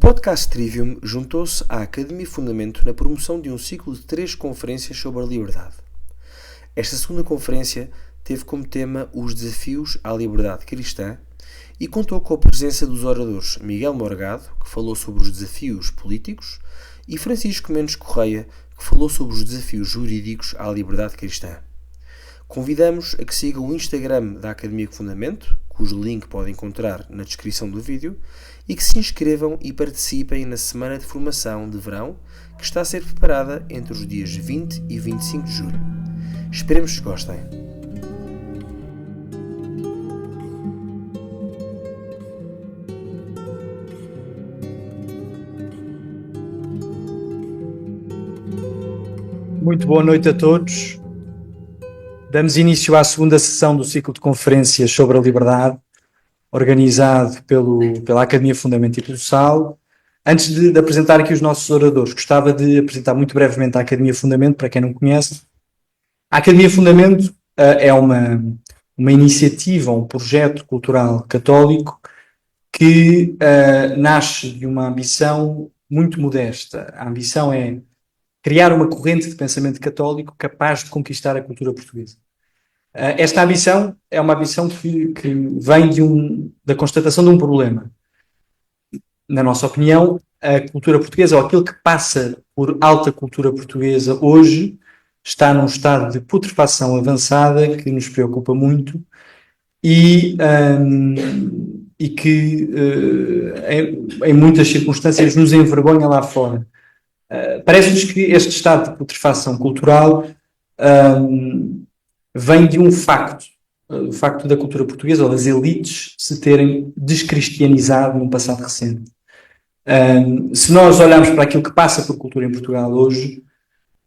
Podcast Trivium juntou-se à Academia Fundamento na promoção de um ciclo de 3 conferências sobre a liberdade. Esta segunda conferência teve como tema os desafios à liberdade cristã e contou com a presença dos oradores Miguel Morgado, que falou sobre os desafios políticos, e Francisco Mendes Correia, que falou sobre os desafios jurídicos à liberdade cristã. Convidamos a que sigam o Instagram da Academia Fundamento, cujo link podem encontrar na descrição do vídeo, e que se inscrevam e participem na semana de formação de verão que está a ser preparada entre os dias 20 e 25 de julho. Esperemos que gostem. Muito boa noite a todos. Damos início à segunda sessão do ciclo de conferências sobre a liberdade, organizado pela Academia Fundamento e pelo SAL. Antes de apresentar aqui os nossos oradores, gostava de apresentar muito brevemente a Academia Fundamento, para quem não conhece. A Academia Fundamento é uma iniciativa, um projeto cultural católico que nasce de uma ambição muito modesta. A ambição é criar uma corrente de pensamento católico capaz de conquistar a cultura portuguesa. Esta ambição é uma ambição que vem da constatação de um problema. Na nossa opinião, a cultura portuguesa, ou aquilo que passa por alta cultura portuguesa hoje, está num estado de putrefação avançada que nos preocupa muito e que, em muitas circunstâncias, nos envergonha lá fora. Parece-nos que este estado de putrefação cultural vem de um facto, o facto da cultura portuguesa ou das elites se terem descristianizado num passado recente. Se nós olharmos para aquilo que passa por cultura em Portugal hoje,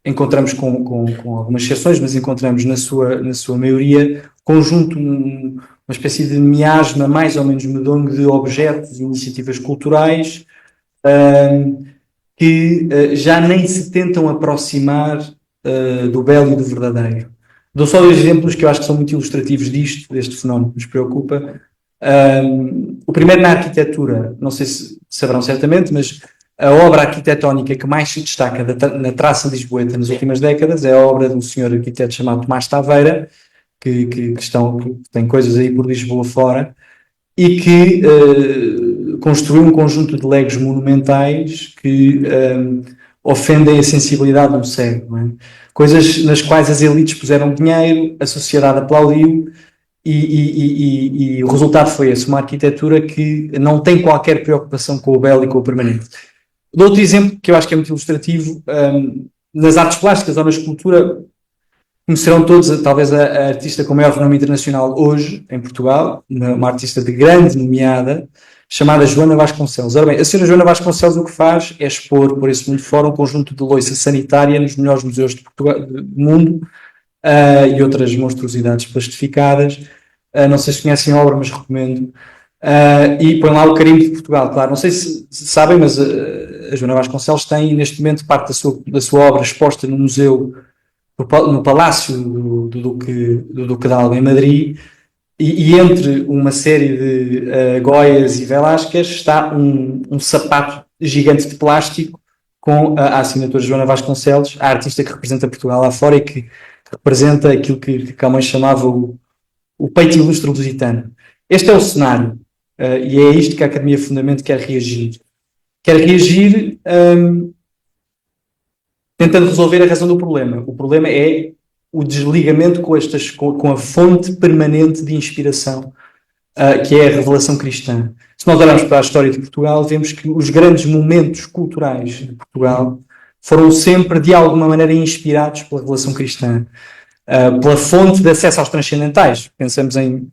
encontramos com algumas exceções, mas encontramos na sua maioria conjunto, uma espécie de miasma mais ou menos medonho de objetos e iniciativas culturais que já nem se tentam aproximar do belo e do verdadeiro. Dou só 2 exemplos que eu acho que são muito ilustrativos deste fenómeno que nos preocupa. O primeiro na arquitetura, não sei se saberão certamente, mas a obra arquitetónica que mais se destaca na traça lisboeta nas últimas décadas é a obra de um senhor arquiteto chamado Tomás Taveira, que tem coisas aí por Lisboa fora, e que construiu um conjunto de legos monumentais que ofendem a sensibilidade do cego, não é? Coisas nas quais as elites puseram dinheiro, a sociedade aplaudiu e o resultado foi esse, uma arquitetura que não tem qualquer preocupação com o belo e com o permanente. Dou outro exemplo que eu acho que é muito ilustrativo, nas artes plásticas ou na escultura, conhecerão todos talvez a artista com maior renome internacional hoje, em Portugal, uma artista de grande nomeada, chamada Joana Vasconcelos. Ora bem, a senhora Joana Vasconcelos o que faz é expor por esse mundo fora um conjunto de louça sanitária nos melhores museus de Portugal, do mundo e outras monstruosidades plastificadas. Não sei se conhecem a obra, mas recomendo. E põe lá o carimbo de Portugal, claro. Não sei se sabem, mas a Joana Vasconcelos tem neste momento parte da sua obra exposta no museu, no Palácio do Duque de Alba, em Madrid. E entre uma série de Goyas e Velázquez está um sapato gigante de plástico com a assinatura de Joana Vasconcelos, a artista que representa Portugal lá fora e que representa aquilo que Camões chamava o peito ilustre lusitano. Este é o cenário e é isto que a Academia Fundamento quer reagir. Quer reagir tentando resolver a razão do problema. O problema é o desligamento com a fonte permanente de inspiração, que é a revelação cristã. Se nós olharmos para a história de Portugal, vemos que os grandes momentos culturais de Portugal foram sempre, de alguma maneira, inspirados pela revelação cristã, pela fonte de acesso aos transcendentais. Pensamos em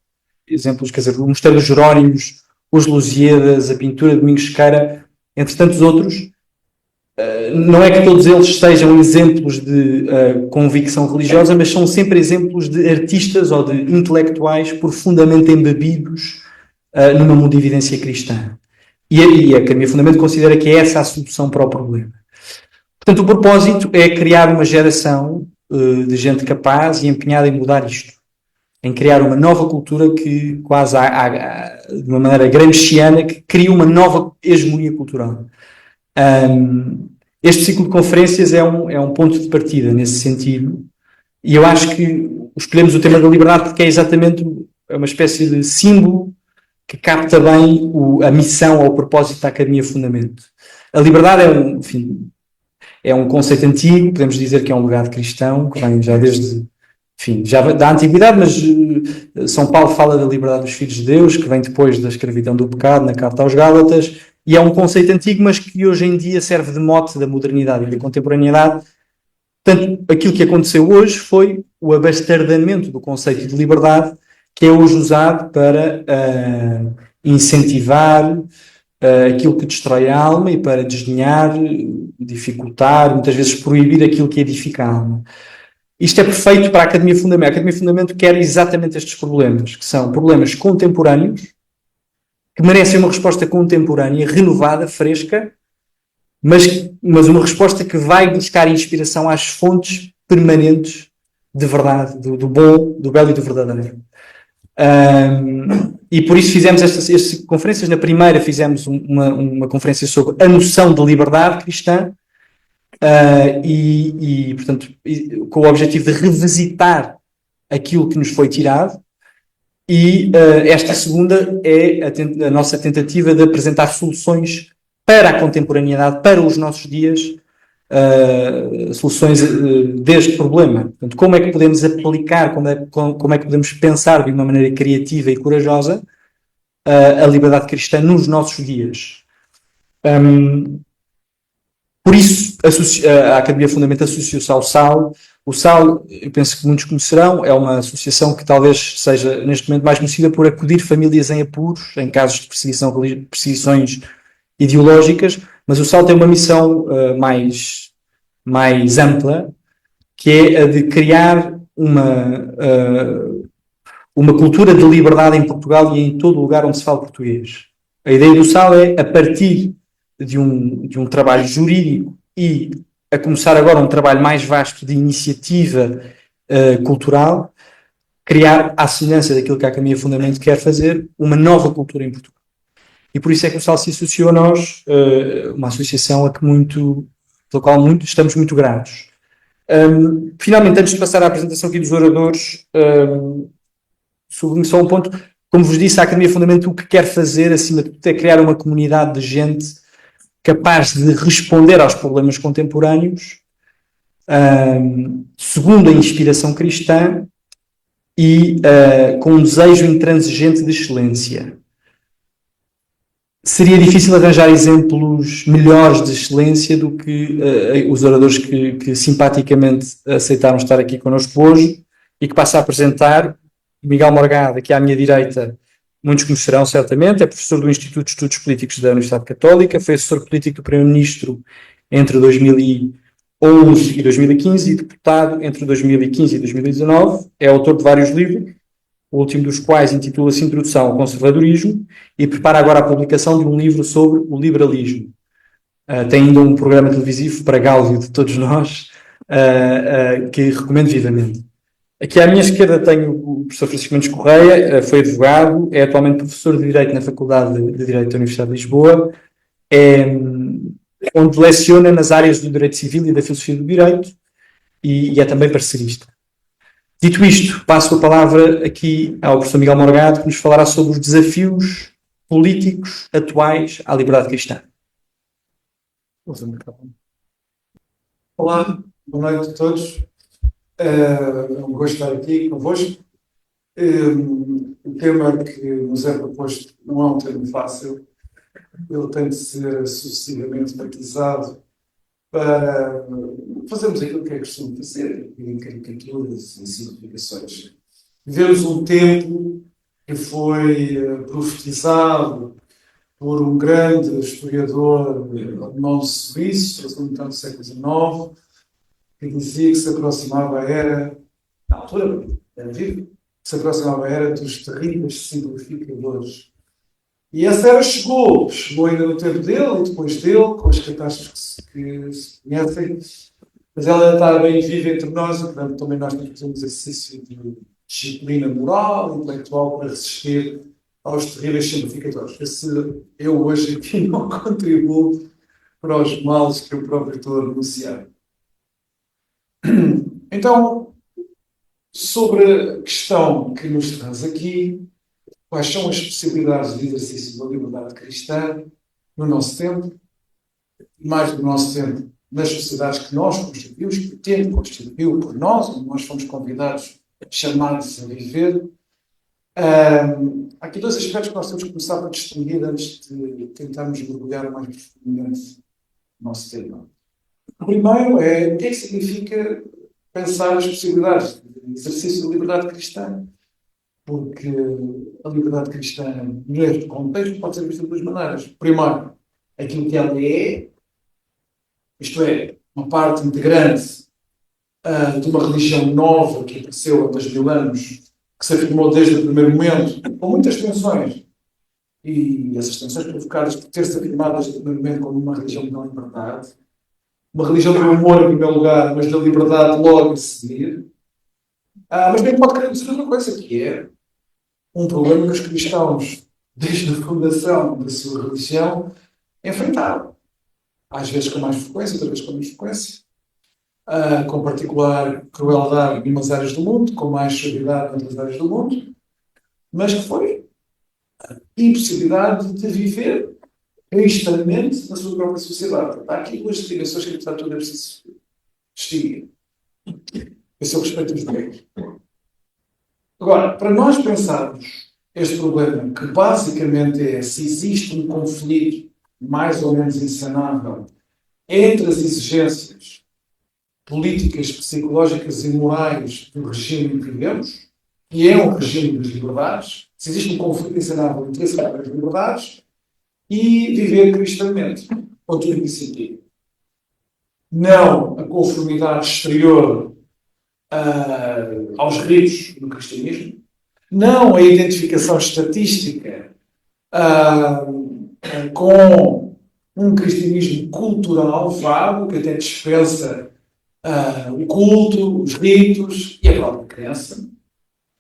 exemplos, quer dizer, o Mosteiro dos Jerónimos, os Lusíadas, a pintura de Domingos Sequeira, entre tantos outros. Não é que todos eles sejam exemplos de convicção religiosa, mas são sempre exemplos de artistas ou de intelectuais profundamente embebidos numa mundividência cristã. E a Academia Fundamento considera que é essa a solução para o problema. Portanto, o propósito é criar uma geração de gente capaz e empenhada em mudar isto. em criar uma nova cultura que quase de uma maneira gramsciana, que cria uma nova hegemonia cultural. Este ciclo de conferências é um ponto de partida nesse sentido, e eu acho que escolhemos o tema da liberdade porque é exatamente uma espécie de símbolo que capta bem a missão ou o propósito da Academia Fundamento. A liberdade é um conceito antigo, podemos dizer que é um legado cristão, que vem já já da antiguidade, mas São Paulo fala da liberdade dos filhos de Deus, que vem depois da escravidão do pecado, na carta aos Gálatas, e é um conceito antigo, mas que hoje em dia serve de mote da modernidade e da contemporaneidade. Portanto, aquilo que aconteceu hoje foi o abastardamento do conceito de liberdade, que é hoje usado para incentivar aquilo que destrói a alma e para desdenhar, dificultar, muitas vezes proibir aquilo que edifica a alma. Isto é perfeito para a Academia Fundamento. A Academia Fundamento quer exatamente estes problemas, que são problemas contemporâneos, que merecem uma resposta contemporânea, renovada, fresca, mas uma resposta que vai buscar inspiração às fontes permanentes de verdade, do bom, do belo e do verdadeiro. E por isso fizemos estas conferências. Na primeira fizemos uma conferência sobre a noção de liberdade cristã, portanto, com o objetivo de revisitar aquilo que nos foi tirado. E esta segunda é a nossa tentativa de apresentar soluções para a contemporaneidade, para os nossos dias, soluções deste problema. Portanto, como é que podemos aplicar, como é que podemos pensar de uma maneira criativa e corajosa a liberdade cristã nos nossos dias. Por isso, a Academia Fundamento associou-se ao SAL. O SAL, eu penso que muitos conhecerão, é uma associação que talvez seja, neste momento, mais conhecida por acudir famílias em apuros, em casos de perseguições ideológicas, mas o SAL tem uma missão mais ampla, que é a de criar uma cultura de liberdade em Portugal e em todo o lugar onde se fala português. A ideia do SAL é, a partir de um trabalho jurídico e a começar agora um trabalho mais vasto de iniciativa cultural, criar, à semelhança daquilo que a Academia Fundamento quer fazer, uma nova cultura em Portugal. E por isso é que o SAL se associou a nós, uma associação pela qual estamos muito gratos. Finalmente, antes de passar à apresentação aqui dos oradores, sublinho só um ponto. Como vos disse, a Academia Fundamento o que quer fazer, acima de tudo, é criar uma comunidade de gente capaz de responder aos problemas contemporâneos, segundo a inspiração cristã e com um desejo intransigente de excelência. Seria difícil arranjar exemplos melhores de excelência do que os oradores que simpaticamente aceitaram estar aqui connosco hoje, e que passo a apresentar. Miguel Morgado, aqui à minha direita, muitos conhecerão certamente, é professor do Instituto de Estudos Políticos da Universidade Católica, foi assessor político do Primeiro-Ministro entre 2011 e 2015 e deputado entre 2015 e 2019, é autor de vários livros, o último dos quais intitula-se Introdução ao Conservadorismo, e prepara agora a publicação de um livro sobre o liberalismo. Tem ainda um programa televisivo para gáudio de todos nós, que recomendo vivamente. Aqui à minha esquerda tenho o professor Francisco Mendes Correia, foi advogado, é atualmente professor de Direito na Faculdade de Direito da Universidade de Lisboa, onde leciona nas áreas do Direito Civil e da Filosofia do Direito, e é também parcerista. Dito isto, passo a palavra aqui ao professor Miguel Morgado, que nos falará sobre os desafios políticos atuais à liberdade cristã. Olá, boa noite a todos. É um gosto estar aqui convosco. O tema que nos é proposto não é um tema fácil. Ele tem de ser sucessivamente batizado para fazermos aquilo que é costume fazer, em caricaturas e simplificações. Vivemos um tempo que foi profetizado por um grande historiador alemão suíço, no século XIX, que dizia que se aproximava a era, na altura, era vivo, que se aproximava a era dos terríveis simplificadores. E essa era chegou ainda no tempo dele e depois dele, com as catástrofes que se conhecem, mas ela está bem viva entre nós, e portanto também nós temos que fazer um exercício de disciplina moral, intelectual para resistir aos terríveis simplificadores. Se eu hoje aqui não contribuo para os males que eu próprio estou a denunciar. Então, sobre a questão que nos traz aqui, quais são as possibilidades de exercício da liberdade cristã no nosso tempo, mais do nosso tempo, nas sociedades que nós constituímos, que o tempo constituiu por nós, onde nós fomos convidados, chamados a viver. Há aqui dois aspectos que nós temos que começar a distinguir antes de tentarmos mergulhar mais profundamente no nosso tema. O primeiro é o que é que significa pensar as possibilidades de exercício da liberdade cristã. Porque a liberdade cristã, neste contexto, pode ser vista de duas maneiras. Primeiro, aquilo que ela é, isto é, uma parte integrante de uma religião nova que apareceu há 2000 anos, que se afirmou desde o primeiro momento, com muitas tensões. E essas tensões provocadas por ter-se afirmado desde o primeiro momento como uma religião da liberdade. Uma religião do amor, em primeiro lugar, mas da liberdade logo a seguir. Mas também pode querer dizer outra coisa, que é um problema que os cristãos, desde a fundação da sua religião, enfrentaram. Às vezes com mais frequência, outras vezes com menos frequência. Com particular crueldade em umas áreas do mundo, com mais severidade em outras áreas do mundo, mas que foi a impossibilidade de viver cristamente na sua própria sociedade. Há aqui duas dimensões que, apesar de tudo, é preciso distinguir. Esse é o respeito dos direitos. Agora, para nós pensarmos este problema, que basicamente é se existe um conflito mais ou menos insanável entre as exigências políticas, psicológicas e morais do regime em que vivemos, que é um regime das liberdades, se existe um conflito insanável entre esse regime das liberdades e viver cristamente, com tudo que sentido. Não a conformidade exterior aos ritos do cristianismo, não a identificação estatística com um cristianismo cultural vago, que até dispensa o culto, os ritos e a própria crença,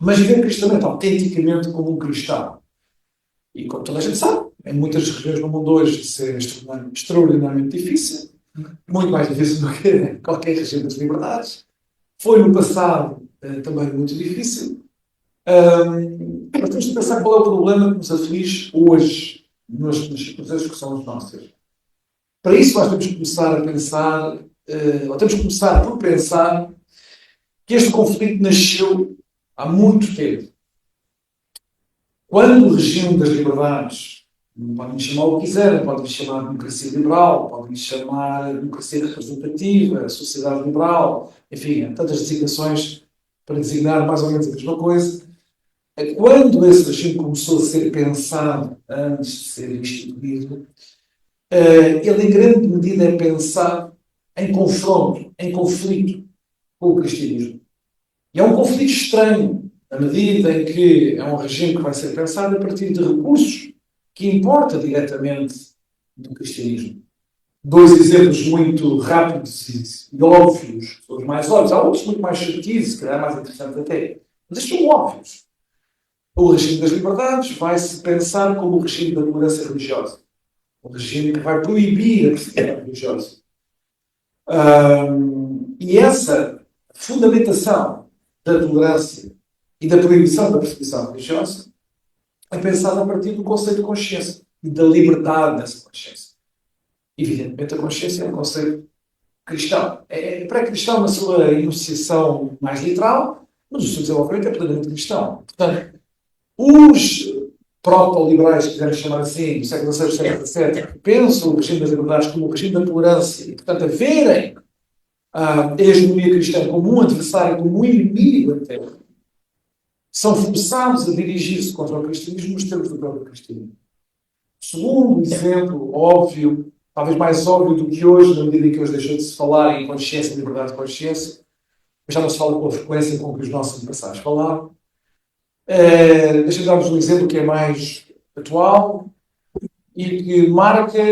mas viver cristamente, autenticamente como um cristão. E como toda a gente sabe, em muitas regiões do mundo hoje isso é extraordinariamente difícil, muito mais difícil do que qualquer regime das liberdades. Foi no passado também muito difícil. Mas temos de pensar qual é o problema que nos aflige hoje, nas circunstâncias que são as nossas. Para isso, nós temos que começar a pensar, ou temos que começar por pensar que este conflito nasceu há muito tempo. Quando o regime das liberdades, podem chamar o que quiserem, podem chamar democracia liberal, podem chamar democracia representativa, sociedade liberal, enfim, há tantas designações para designar mais ou menos a mesma coisa. Quando esse regime começou a ser pensado antes de ser instituído, ele em grande medida é pensado em confronto, em conflito com o cristianismo. E é um conflito estranho, na medida em que é um regime que vai ser pensado a partir de recursos que importa diretamente do cristianismo. Dois exemplos muito rápidos e óbvios, são os mais óbvios. Há outros muito mais sutis, se calhar mais interessantes até. Mas estes são óbvios. O regime das liberdades vai-se pensar como o regime da tolerância religiosa. O regime que vai proibir a perseguição religiosa. E essa fundamentação da tolerância e da proibição da perseguição religiosa é pensada a partir do conceito de consciência e da liberdade dessa consciência. Evidentemente, a consciência é um conceito cristão. É pré-cristão na sua enunciação mais literal, mas o seu desenvolvimento é plenamente cristão. Portanto, os proto-liberais, que quisermos chamar assim, do século XVI, século XVII, que pensam o regime das liberdades como o regime da tolerância e, portanto, a verem a hegemonia cristã como um adversário, como um inimigo até, são forçados a dirigir-se contra o cristianismo nos termos do próprio cristianismo. Segundo exemplo óbvio, talvez mais óbvio do que hoje, na medida em que hoje deixou de se falar em consciência, liberdade de consciência, mas já não se fala com a frequência com que os nossos antepassados falavam. Deixa-me dar-vos um exemplo que é mais atual e que marca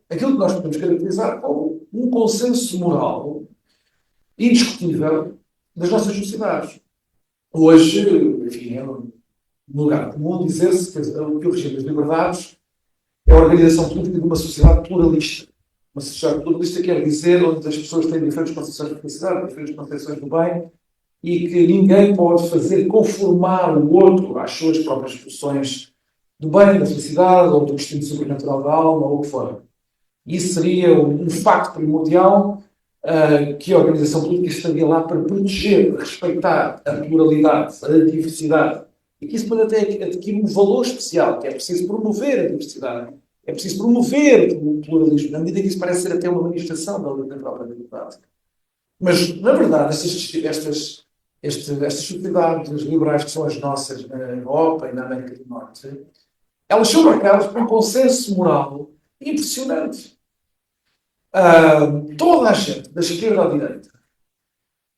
aquilo que nós podemos caracterizar como um consenso moral indiscutível das nossas sociedades. Hoje, enfim, é um lugar comum dizer-se que o regime das liberdades é a organização política de uma sociedade pluralista. Uma sociedade pluralista quer dizer onde as pessoas têm diferentes concepções de felicidade, diferentes concepções do bem, e que ninguém pode fazer conformar o outro às suas próprias posições do bem, da felicidade, ou do destino sobrenatural da alma, ou o que for. Isso seria um facto primordial que a organização política estaria lá para proteger, para respeitar a pluralidade, a diversidade, e que isso pode até adquirir um valor especial, que é preciso promover a diversidade, é preciso promover o pluralismo, na medida que isso parece ser até uma manifestação da própria liberdade. Mas, na verdade, estas sociedades liberais que são as nossas na Europa e na América do Norte, elas são marcadas por um consenso moral impressionante. Toda a gente, da esquerda à direita,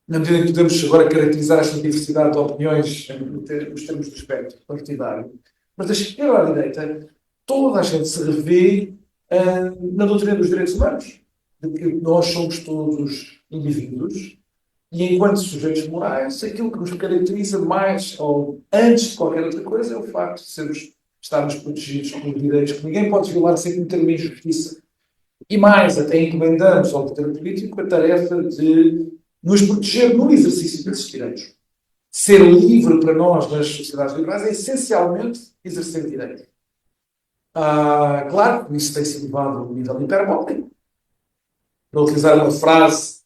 na medida em que podemos agora caracterizar esta diversidade de opiniões nos termos do espectro partidário, mas da esquerda à direita, toda a gente se revê na doutrina dos direitos humanos, de que nós somos todos indivíduos e, enquanto sujeitos morais, aquilo que nos caracteriza mais, ou antes de qualquer outra coisa, é o facto de estarmos protegidos por direitos que ninguém pode violar sem cometer uma injustiça. E mais, até encomendamos ao poder político a tarefa de nos proteger no exercício desses direitos. Ser livre para nós, nas sociedades liberais, é essencialmente exercer direitos. Claro que isso tem sido levado ao nível hiperbólico. Para utilizar uma frase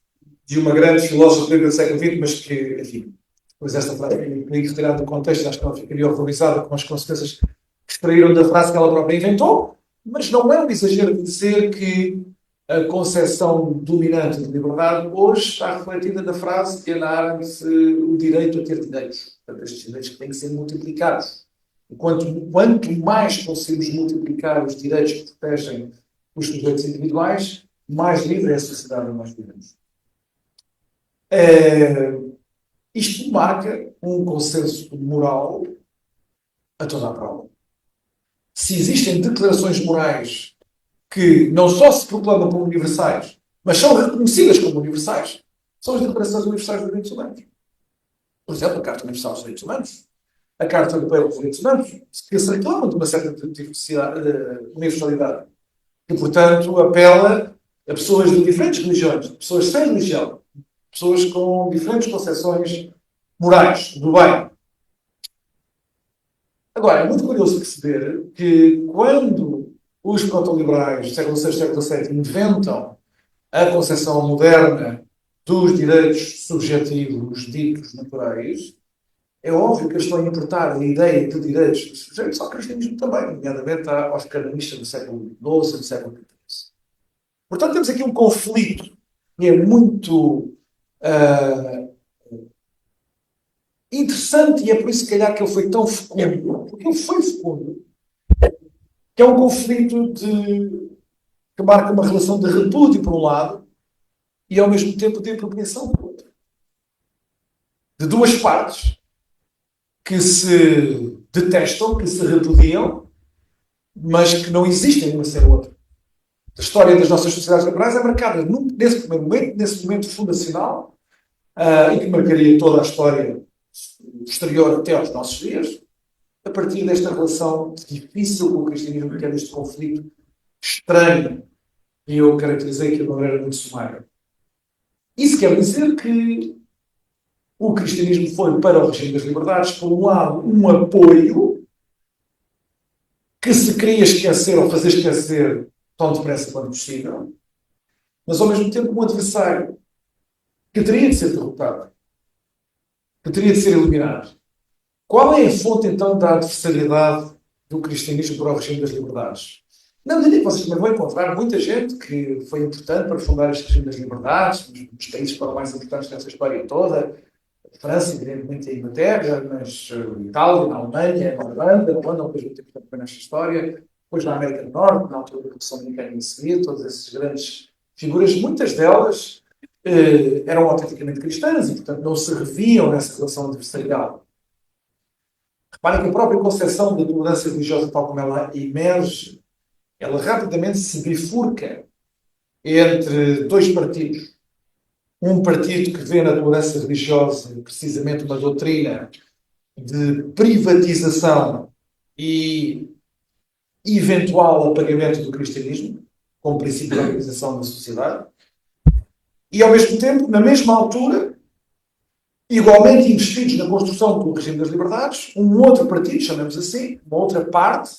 de uma grande filósofa do século XX, mas que, enfim, depois esta frase foi retirada do contexto, acho que ela ficaria horrorizada com as consequências que extraíram da frase que ela própria inventou. Mas não é um exagero dizer que a concepção dominante de liberdade hoje está refletida na frase de Hannah Arendt, o direito a ter direitos. Portanto, estes direitos que têm que ser multiplicados. E quanto mais conseguimos multiplicar os direitos que protegem os sujeitos individuais, mais livre é a sociedade onde nós vivemos. Isto marca um consenso moral a toda a prova. Se existem declarações morais que não só se proclamam como universais, mas são reconhecidas como universais, são as declarações universais dos direitos humanos. Por exemplo, a Carta Universal dos Direitos Humanos, a Carta Europeia dos Direitos Humanos, que se reclamam de uma certa universalidade, que, portanto, apela a pessoas de diferentes religiões, pessoas sem religião, pessoas com diferentes concepções morais, do bem. Agora, é muito curioso perceber que quando os proto-liberais do século VI e século VII inventam a concepção moderna dos direitos subjetivos ditos naturais, é óbvio que eles estão a importar a ideia de direitos dos sujeitos ao cristianismo também, nomeadamente aos canonicistas do século XII e do século XIV. Portanto, temos aqui um conflito que é muito interessante, e é por isso, se calhar, que ele foi tão fecundo, porque ele foi fecundo, que é um conflito que marca uma relação de repúdio, por um lado, e, ao mesmo tempo, de apropriação, por outro. De duas partes que se detestam, que se repudiam, mas que não existem uma sem a outra. A história das nossas sociedades liberais é marcada nesse primeiro momento, nesse momento fundacional, e que marcaria toda a história posterior até aos nossos dias, a partir desta relação difícil com o cristianismo, que é deste conflito estranho, que eu caracterizei aqui de uma maneira muito sumária. Isso quer dizer que o cristianismo foi para o regime das liberdades, por um lado, um apoio que se queria esquecer ou fazer esquecer tão depressa quanto possível, mas ao mesmo tempo um adversário que teria de ser derrotado, que teria de ser eliminado. Qual é a fonte, então, da adversariedade do cristianismo para o regime das liberdades? Na medida que vocês também vão encontrar muita gente que foi importante para fundar este regime das liberdades, nos países que foram mais importantes nessa história toda, a França, evidentemente, a Inglaterra, mas a Itália, a Alemanha, a Holanda ao mesmo tempo também nesta história, depois na América do Norte, na altura da Revolução Americana em seguida, todas essas grandes figuras, muitas delas eram autenticamente cristãs e, portanto, não se reviam nessa relação adversarial. Reparem que a própria concepção da tolerância religiosa, tal como ela emerge, ela rapidamente se bifurca entre dois partidos. um partido que vê na tolerância religiosa precisamente uma doutrina de privatização e eventual apagamento do cristianismo, como princípio de organização da sociedade, e ao mesmo tempo, na mesma altura, igualmente investidos na construção do regime das liberdades, um outro partido, chamemos assim, uma outra parte,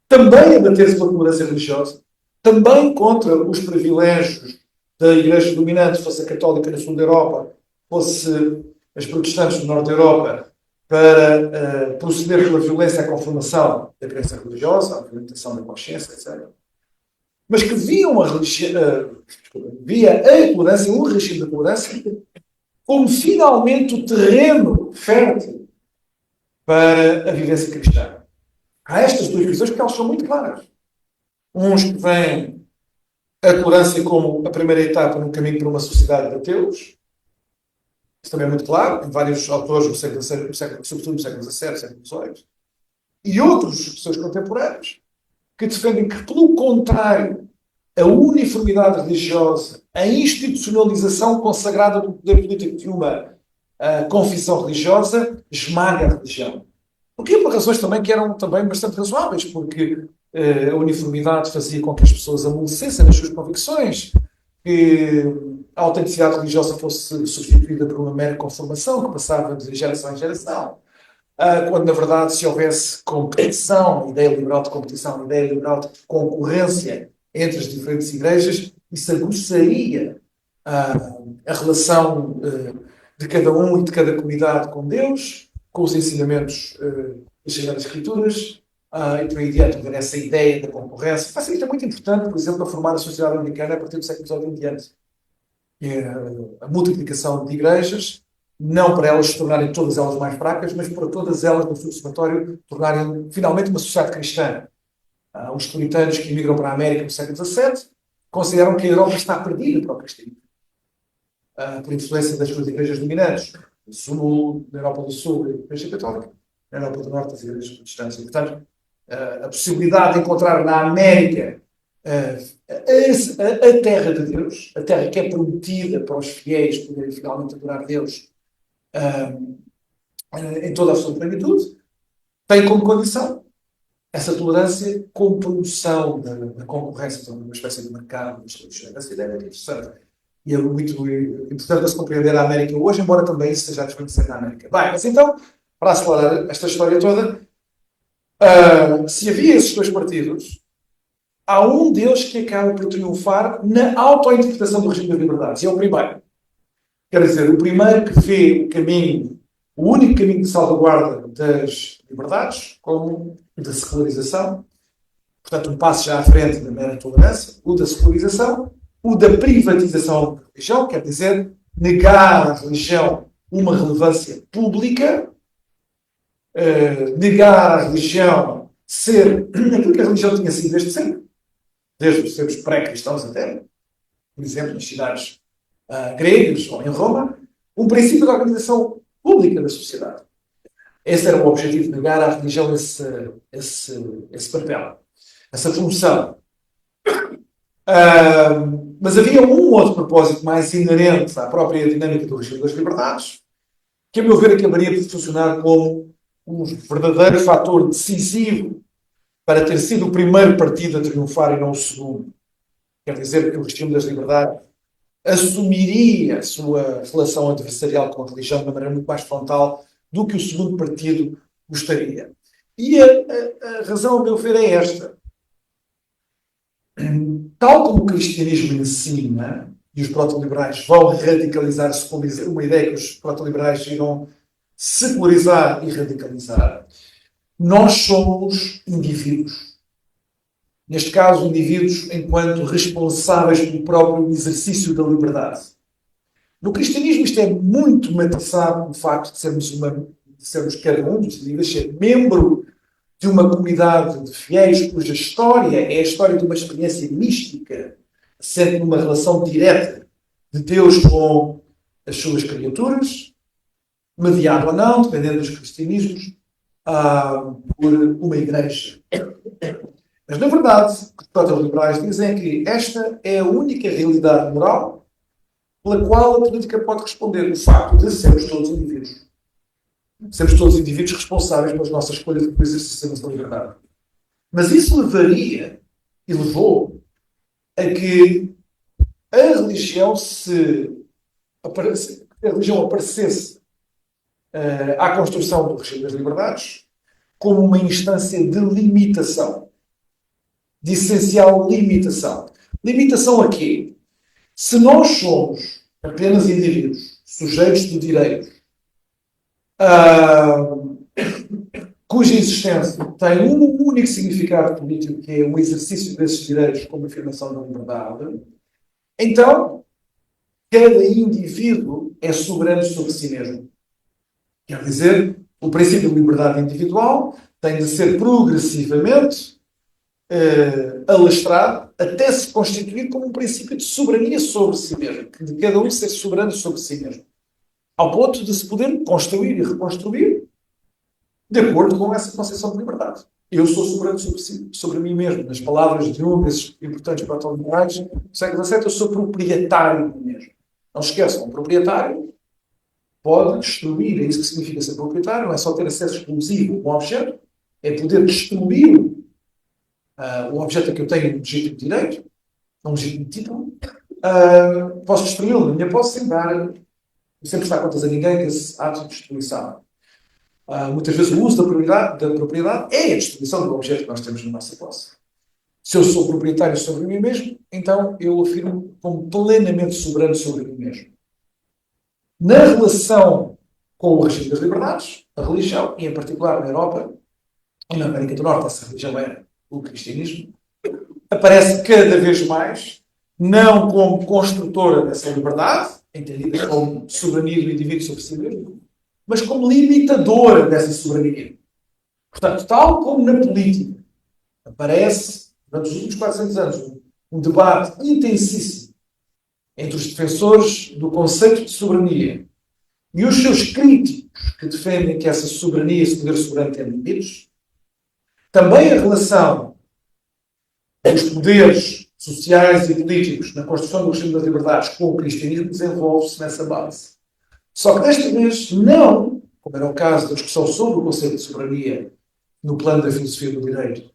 também a bater-se pela tolerância religiosa, também contra os privilégios da Igreja dominante, fosse a católica no sul da Europa, fosse as protestantes no norte da Europa, para proceder pela violência à conformação da crença religiosa, à violentação da consciência, etc. Mas que viam via a tolerância, um regime da tolerância, como finalmente o terreno fértil para a vivência cristã. Há estas duas visões que elas são muito claras. Uns que veem a tolerância como a primeira etapa no caminho para uma sociedade de ateus. Isso também é muito claro, em vários autores do século XVII, sobretudo no século XVII, século XVIII. E outros seus contemporâneos que defendem que, pelo contrário, a uniformidade religiosa, a institucionalização consagrada do poder político de uma confissão religiosa esmaga a religião. Porque por razões também que eram também bastante razoáveis, porque a uniformidade fazia com que as pessoas amolecessem nas suas convicções, que a autenticidade religiosa fosse substituída por uma mera conformação que passava de geração em geração. Quando, na verdade, se houvesse competição, ideia liberal de competição, ideia liberal de concorrência entre as diferentes igrejas, isso aguçaria a relação de cada um e de cada comunidade com Deus, com os ensinamentos das Sagradas Escrituras, e por aí adiante, essa ideia da concorrência. Isso é muito importante, por exemplo, para formar a sociedade americana a partir do século XIX em diante. A multiplicação de igrejas, não para elas se tornarem todas elas mais fracas, mas para todas elas, no seu somatório, tornarem finalmente uma sociedade cristã. Os puritanos que emigram para a América no século XVII consideram que a Europa está perdida para o cristianismo, por influência das suas igrejas dominantes. Na Europa do Sul, a Igreja Católica, na Europa do Norte, as igrejas protestantes. E, portanto, a possibilidade de encontrar na América a terra de Deus, a terra que é prometida para os fiéis poderem finalmente adorar Deus em toda a sua plenitude, tem como condição essa tolerância com promoção da concorrência, então, uma espécie de mercado. Essa ideia é muito interessante. E é muito importante se compreender a América hoje, embora também isso seja a desconhecer na América. Bem, mas então, para acelerar esta história toda, se havia esses dois partidos, há um deles que acaba por triunfar na auto-interpretação do regime das liberdades. E é o primeiro. Quer dizer, o primeiro que vê o caminho, o único caminho de salvaguarda das liberdades, como o da secularização, portanto, um passo já à frente da mera tolerância, o da secularização, o da privatização da religião, quer dizer, negar à religião uma relevância pública, negar à religião ser aquilo que a religião tinha sido desde sempre, desde os tempos pré-cristãos até, por exemplo, nas cidades gregas ou em Roma, um princípio da organização pública da sociedade. Esse era o objetivo, de negar à religião esse papel, essa função. Mas havia um outro propósito mais inerente à própria dinâmica do regime das liberdades, que, a meu ver, acabaria por funcionar como um verdadeiro fator decisivo para ter sido o primeiro partido a triunfar e não o segundo. Quer dizer que o regime das liberdades assumiria a sua relação adversarial com a religião de uma maneira muito mais frontal do que o segundo partido gostaria. E a razão, a meu ver, é esta. Tal como o cristianismo ensina, e os proto-liberais vão radicalizar, uma ideia que os proto-liberais irão secularizar e radicalizar, nós somos indivíduos. Neste caso, indivíduos enquanto responsáveis pelo próprio exercício da liberdade. No cristianismo isto é muito matizado pelo facto de sermos cada um dos indivíduos, ser membro de uma comunidade de fiéis cuja história é a história de uma experiência mística, sendo numa relação direta de Deus com as suas criaturas, mediado ou não, dependendo dos cristianismos, por uma igreja. Mas, na verdade, o que os proto-liberais dizem é que esta é a única realidade moral pela qual a política pode responder. O facto de sermos todos indivíduos. Sermos todos indivíduos responsáveis pelas nossas escolhas e pelo exercício da nossa liberdade. Mas isso levaria e levou a que a religião aparecesse à construção do regime das liberdades como uma instância de limitação, de essencial limitação. Limitação a quê? Se nós somos apenas indivíduos, sujeitos de direitos, cuja existência tem um único significado político, que é o exercício desses direitos como afirmação da liberdade, então cada indivíduo é soberano sobre si mesmo. Quer dizer, o princípio de liberdade individual tem de ser progressivamente alastrado até se constituir como um princípio de soberania sobre si mesmo, de cada um ser soberano sobre si mesmo, ao ponto de se poder construir e reconstruir de acordo com essa concepção de liberdade. Eu sou soberano sobre mim mesmo. Nas palavras de um desses importantes proto-liberais do século XVII, eu sou proprietário de mim mesmo. Não se esqueçam, um proprietário pode destruir. É isso que significa ser proprietário. Não é só ter acesso exclusivo a um objeto, é poder destruir o objeto a que eu tenho um legítimo direito, um legítimo título. Posso destruí-lo na minha posse sem prestar contas a ninguém desse ato de destruição. Muitas vezes o uso da propriedade é a destruição do objeto que nós temos na nossa posse. Se eu sou proprietário sobre mim mesmo, então eu afirmo como plenamente soberano sobre mim mesmo. Na relação com o regime das liberdades, a religião, e em particular na Europa e na América do Norte, essa religião era o cristianismo, aparece cada vez mais, não como construtora dessa liberdade, entendida como soberania do indivíduo sobre si mesmo, mas como limitadora dessa soberania. Portanto, tal como na política, aparece, durante os últimos 400 anos, um debate intensíssimo entre os defensores do conceito de soberania e os seus críticos que defendem que essa soberania, esse poder soberano, tem limites. Também a relação dos poderes sociais e políticos na construção do regime das liberdades com o cristianismo desenvolve-se nessa base. Só que desta vez não, como era o caso da discussão sobre o conceito de soberania no plano da filosofia do direito,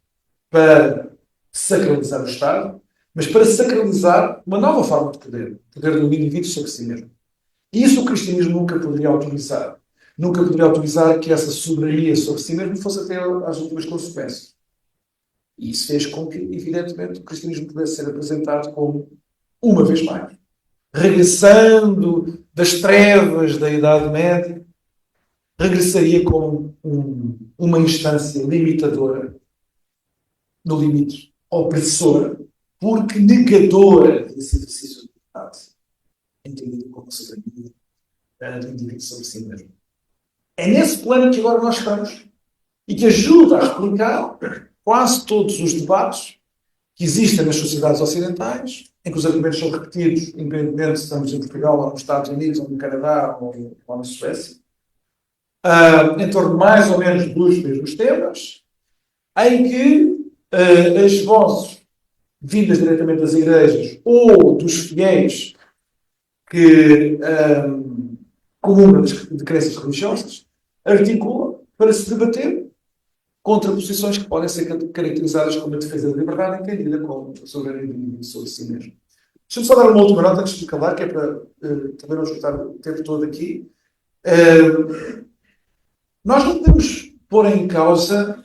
para sacralizar o Estado, mas para sacralizar uma nova forma de poder, o poder do indivíduo sobre si mesmo. E isso o cristianismo nunca poderia autorizar. Nunca poderia autorizar que essa soberania sobre si mesmo fosse até às últimas consequências. E isso fez com que, evidentemente, o cristianismo pudesse ser apresentado como, uma vez mais, regressando das trevas da Idade Média, regressaria como uma instância limitadora, no limite, opressora, porque negadora desse exercício de liberdade, entendido como soberania do indivíduo sobre si mesmo. É nesse plano que agora nós estamos e que ajuda a explicar quase todos os debates que existem nas sociedades ocidentais, em que os argumentos são repetidos, independentemente se estamos em Portugal, ou nos Estados Unidos, ou no Canadá, ou na Suécia, em torno mais ou menos dos mesmos temas, em que as vozes vindas diretamente das igrejas ou dos fiéis que comungam de crenças religiosas articulam para se debater contra posições que podem ser caracterizadas como a defesa da liberdade, entendida como a soberania do indivíduo sobre si mesmo. Deixa-me só dar uma última nota antes de calar, que é para também não escutar o tempo todo aqui. Nós não podemos pôr em causa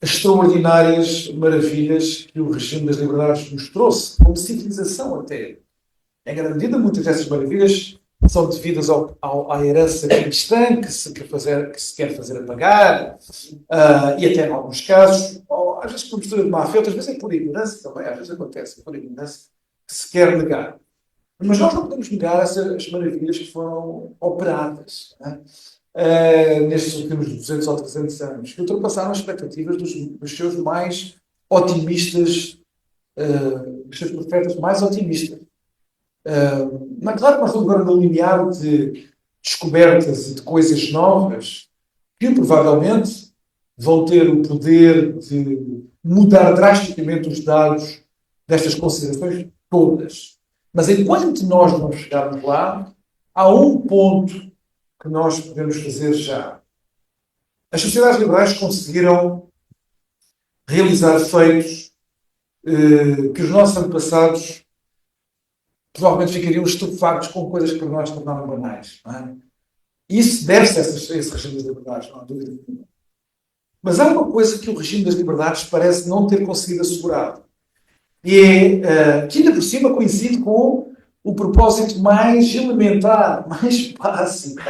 as extraordinárias maravilhas que o regime das liberdades nos trouxe, como civilização até. Em grande medida, muitas dessas maravilhas são devidas à herança cristã que se quer fazer apagar, e até em alguns casos, ou às vezes por mistura de má fé, outras vezes é por ignorância também, às vezes acontece, por ignorância, que se quer negar. Mas nós não podemos negar essas maravilhas que foram operadas, nestes últimos 200 ou 300 anos, que ultrapassaram as expectativas dos seus mais otimistas, dos seus profetas mais otimistas. Mas claro que nós estamos agora num linear de descobertas e de coisas novas que provavelmente vão ter o poder de mudar drasticamente os dados destas considerações todas. Mas enquanto nós não chegarmos lá, há um ponto que nós podemos fazer já. As sociedades liberais conseguiram realizar feitos que os nossos antepassados provavelmente ficariam estupefactos com coisas que para nós tornaram banais. Não é? Isso deve-se a esse regime das liberdades, não há dúvida nenhuma. Mas há uma coisa que o regime das liberdades parece não ter conseguido assegurar. E é, que ainda por cima coincide com o propósito mais elementar, mais básico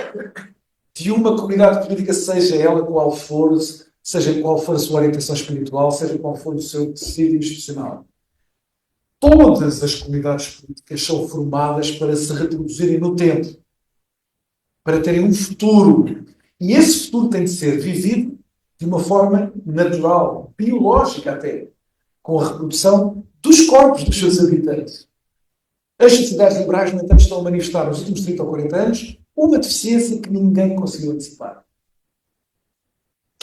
de uma comunidade política, seja ela qual for, seja qual for a sua orientação espiritual, seja qual for o seu tecido institucional. Todas as comunidades políticas são formadas para se reproduzirem no tempo, para terem um futuro. E esse futuro tem de ser vivido de uma forma natural, biológica até, com a reprodução dos corpos dos seus habitantes. As sociedades liberais, no entanto, estão a manifestar nos últimos 30 ou 40 anos uma deficiência que ninguém conseguiu antecipar,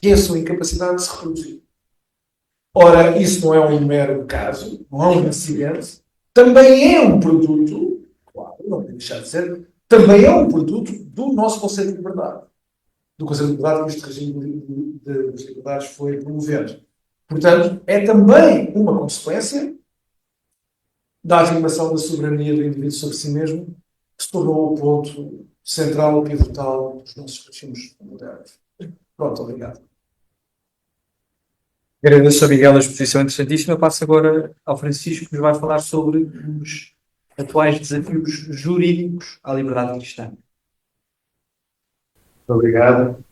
que é a sua incapacidade de se reproduzir. Ora, isso não é um mero caso, não é um acidente, também é um produto, claro, não pode deixar de ser, também é um produto do nosso conceito de liberdade. Do conceito de liberdade que este regime das liberdades foi promovendo. Portanto, é também uma consequência da afirmação da soberania do indivíduo sobre si mesmo, que se tornou o ponto central e pivotal dos nossos regimes modernos. Pronto, obrigado. Agradeço a Miguel a exposição interessantíssima. Eu passo agora ao Francisco, que nos vai falar sobre os atuais desafios jurídicos à liberdade cristã. Muito obrigado.